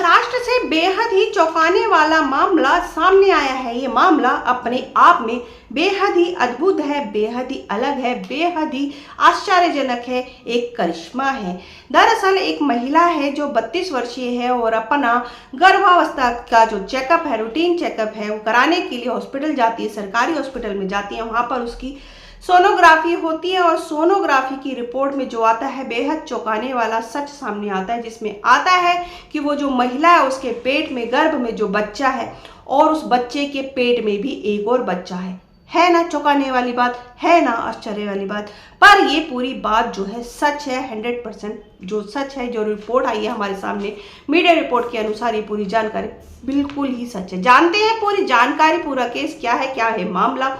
महाराष्ट्र से बेहद ही चौंकाने वाला मामला सामने आया है। ये मामला अपने आप में बेहद ही अद्भुत है, बेहद ही अलग है, बेहद ही आश्चर्यजनक है, एक करिश्मा है। दरअसल एक महिला है जो 32 वर्षीय है और अपना गर्भावस्था का जो चेकअप है, रूटीन चेकअप है, वो कराने के लिए हॉस्पिटल जाती है, सरकारी हॉस्पिटल में जाती है। वहाँ पर उसकी सोनोग्राफी होती है और सोनोग्राफी की रिपोर्ट में जो आता है बेहद चौंकाने वाला सच सामने आता है, जिसमें आता है कि वो जो महिला है उसके पेट में, गर्भ में जो बच्चा है और उस बच्चे के पेट में भी एक और बच्चा है ना चौंकाने वाली बात, है ना आश्चर्य वाली बात। पर ये पूरी बात जो है सच है, 100% जो सच है, जो रिपोर्ट आई है हमारे सामने मीडिया रिपोर्ट के अनुसार, ये पूरी जानकारी बिल्कुल ही सच है। जानते हैं पूरी जानकारी, पूरा केस क्या है मामला।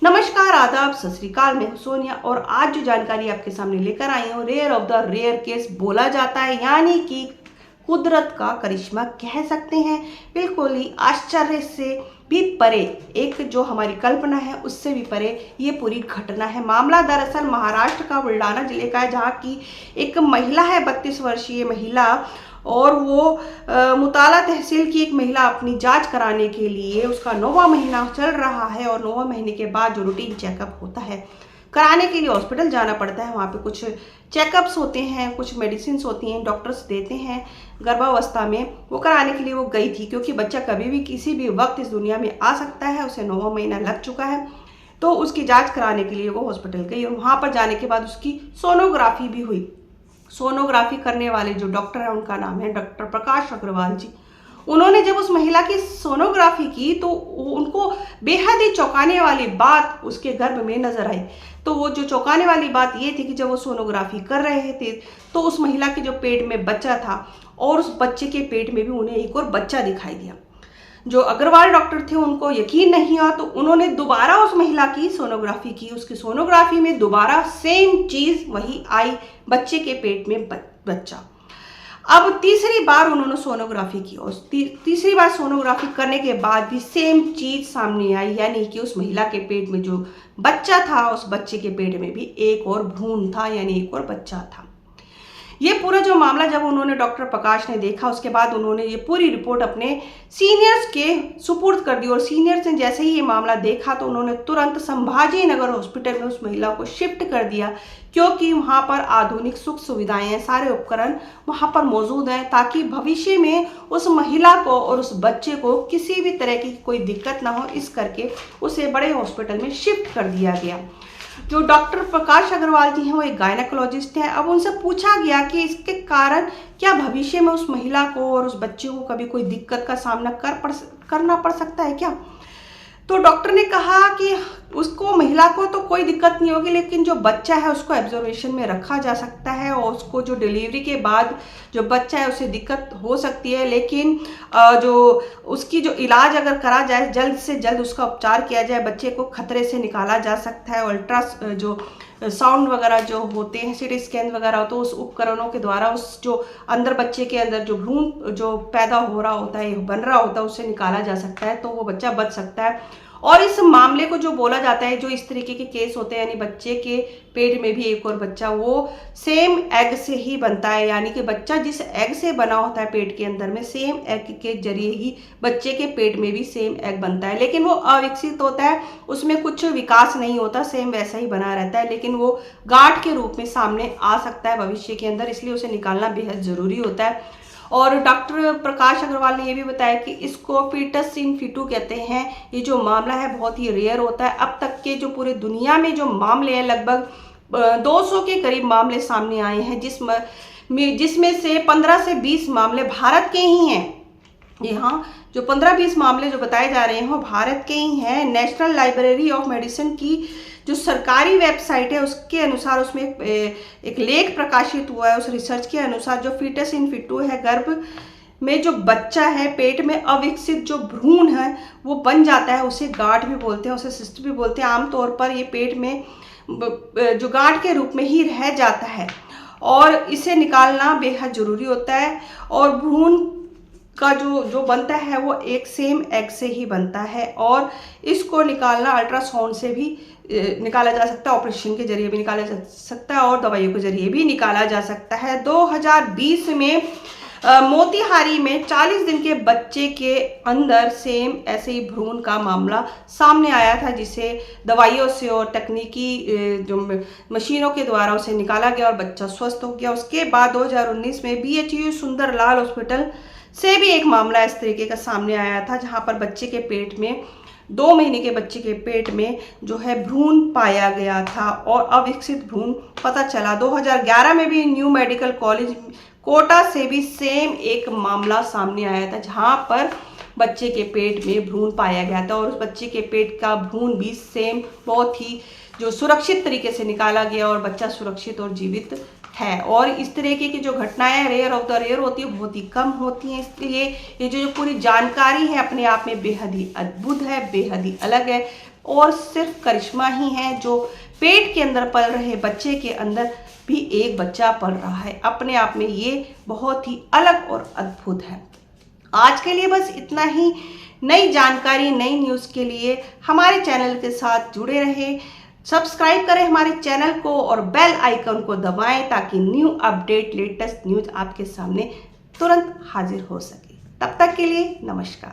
नमस्कार, आदाब, सत श्री अकाल, मैं हूं सोनिया और आज जो जानकारी आपके सामने लेकर आई हूं, rare of the rare case बोला जाता है, यानी कि कुदरत का करिश्मा कह सकते हैं। बिल्कुल ही आश्चर्य से भी परे, एक जो हमारी कल्पना है उससे भी परे ये पूरी घटना है। मामला दरअसल महाराष्ट्र का बुल्ढाना जिले का है, जहाँ की एक महिला है, 32 वर्षीय महिला, और वो मुताला तहसील की एक महिला अपनी जांच कराने के लिए, उसका 9वां महीना चल रहा है और 9वां महीने के बाद जो रूटीन चेकअप होता है, कराने के लिए हॉस्पिटल जाना पड़ता है। वहाँ पे कुछ चेकअप्स होते हैं, कुछ मेडिसिन होती हैं, डॉक्टर्स देते हैं गर्भावस्था में, वो कराने के लिए वो गई थी, क्योंकि बच्चा कभी भी किसी भी वक्त इस दुनिया में आ सकता है। उसे 9वां महीना लग चुका है, तो उसकी जाँच कराने के लिए वो हॉस्पिटल गई और वहाँ पर जाने के बाद उसकी सोनोग्राफी भी हुई। सोनोग्राफी करने वाले जो डॉक्टर हैं उनका नाम है डॉक्टर प्रकाश अग्रवाल जी। उन्होंने जब उस महिला की सोनोग्राफी की तो उनको बेहद ही चौंकाने वाली बात उसके गर्भ में नजर आई। तो वो जो चौंकाने वाली बात ये थी कि जब वो सोनोग्राफी कर रहे थे तो उस महिला के जो पेट में बच्चा था और उस बच्चे के पेट में भी उन्हें एक और बच्चा दिखाई दिया। जो अग्रवाल डॉक्टर थे उनको यकीन नहीं हुआ, तो उन्होंने दोबारा उस महिला की सोनोग्राफी की। उसकी सोनोग्राफी में दोबारा सेम चीज वही आई, बच्चे के पेट में बच्चा। अब तीसरी बार उन्होंने सोनोग्राफी की और तीसरी बार सोनोग्राफी करने के बाद भी सेम चीज सामने आई, यानी कि उस महिला के पेट में जो बच्चा था, उस बच्चे के पेट में भी एक और भ्रूण था, यानी एक और बच्चा था। ये पूरा जो मामला जब उन्होंने डॉक्टर प्रकाश ने देखा, उसके बाद उन्होंने ये पूरी रिपोर्ट अपने सीनियर्स के सुपुर्द कर दी और सीनियर्स ने जैसे ही ये मामला देखा तो उन्होंने तुरंत संभाजी नगर हॉस्पिटल में उस महिला को शिफ्ट कर दिया, क्योंकि वहाँ पर आधुनिक सुख सुविधाएं हैं, सारे उपकरण वहाँ पर मौजूद हैं, ताकि भविष्य में उस महिला को और उस बच्चे को किसी भी तरह की कोई दिक्कत ना हो। इस करके उसे बड़े हॉस्पिटल में शिफ्ट कर दिया गया। जो डॉक्टर प्रकाश अग्रवाल जी हैं वो एक गायनेकोलॉजिस्ट हैं। अब उनसे पूछा गया कि इसके कारण क्या भविष्य में उस महिला को और उस बच्चे को कभी कोई दिक्कत का सामना करना पड़ सकता है क्या। तो डॉक्टर ने कहा कि उसको, महिला को तो कोई दिक्कत नहीं होगी, लेकिन जो बच्चा है उसको ऑब्जर्वेशन में रखा जा सकता है और उसको जो डिलीवरी के बाद जो बच्चा है उसे दिक्कत हो सकती है, लेकिन जो उसकी जो इलाज अगर करा जाए, जल्द से जल्द उसका उपचार किया जाए, बच्चे को खतरे से निकाला जा सकता है। अल्ट्रा जो साउंड वगैरह जो होते हैं, सीटी स्कैन वगैरह, तो उस उपकरणों के द्वारा उस जो अंदर बच्चे के अंदर जो भ्रूण जो पैदा हो रहा होता है, बन रहा होता है, उससे निकाला जा सकता है, तो वो बच्चा बच सकता है। और इस मामले को जो बोला जाता है, जो इस तरीके के केस होते हैं, यानी बच्चे के पेट में भी एक और बच्चा, वो सेम एग से ही बनता है, यानी कि बच्चा जिस एग से बना होता है पेट के अंदर में, सेम एग के जरिए ही बच्चे के पेट में भी सेम एग बनता है। लेकिन वो अविकसित होता है, उसमें कुछ विकास नहीं होता, सेम वैसा ही बना रहता है, लेकिन वो गांठ के रूप में सामने आ सकता है भविष्य के अंदर, इसलिए उसे निकालना बेहद जरूरी होता है। और डॉक्टर प्रकाश अग्रवाल ने यह भी बताया कि इसको फीटस इन फिटू कहते हैं। ये जो मामला है बहुत ही रेयर होता है। अब तक के जो पूरे दुनिया में जो मामले हैं, लगभग 200 के करीब मामले सामने आए हैं, जिसमें से 15 से 20 मामले भारत के ही हैं। जी हाँ, जो 15-20 मामले जो बताए जा रहे हैं वो भारत के ही हैं। नेशनल लाइब्रेरी ऑफ मेडिसिन की जो सरकारी वेबसाइट है उसके अनुसार, उसमें एक लेख प्रकाशित हुआ है, उस रिसर्च के अनुसार जो फीटस इन फिटू है, गर्भ में जो बच्चा है, पेट में अविकसित जो भ्रूण है वो बन जाता है, उसे गांठ भी बोलते हैं, उसे सिस्ट भी बोलते हैं। आमतौर पर ये पेट में जो गांठ के रूप में ही रह जाता है और इसे निकालना बेहद जरूरी होता है। और भ्रूण का जो बनता है वो एक सेम एग से ही बनता है और इसको निकालना अल्ट्रासाउंड से भी निकाला जा सकता है, ऑपरेशन के जरिए भी निकाला जा सकता है और दवाइयों के जरिए भी निकाला जा सकता है। 2020 में मोतिहारी में 40 दिन के बच्चे के अंदर सेम ऐसे ही भ्रूण का मामला सामने आया था, जिसे दवाइयों से और तकनीकी जो मशीनों के द्वारा उसे निकाला गया और बच्चा स्वस्थ हो गया। उसके बाद 2019 में BHU सुंदरलाल हॉस्पिटल से भी एक मामला इस तरीके का सामने आया था, जहां पर बच्चे के पेट में 2 महीने के बच्चे के पेट में जो है भ्रूण पाया गया था और अविकसित भ्रूण पता चला। 2011 में भी न्यू मेडिकल कॉलेज कोटा से भी सेम एक मामला सामने आया था, जहां पर बच्चे के पेट में भ्रूण पाया गया था और उस बच्चे के पेट का भ्रूण भी सेम बहुत ही जो सुरक्षित तरीके से निकाला गया और बच्चा सुरक्षित और जीवित है। और इस तरीके की जो घटनाएं रेयर ऑफ द रेयर होती है, बहुत ही कम होती हैं। इसलिए ये जो पूरी जानकारी है अपने आप में बेहद ही अद्भुत है, बेहद ही अलग है और सिर्फ करिश्मा ही है जो पेट के अंदर पल रहे बच्चे के अंदर भी एक बच्चा पल रहा है। अपने आप में ये बहुत ही अलग और अद्भुत है। आज के लिए बस इतना ही। नई जानकारी, नई न्यूज़ के लिए हमारे चैनल के साथ जुड़े रहे, सब्सक्राइब करें हमारे चैनल को और बेल आइकन को दबाएं ताकि न्यू अपडेट, लेटेस्ट न्यूज़ आपके सामने तुरंत हाजिर हो सके। तब तक के लिए नमस्कार।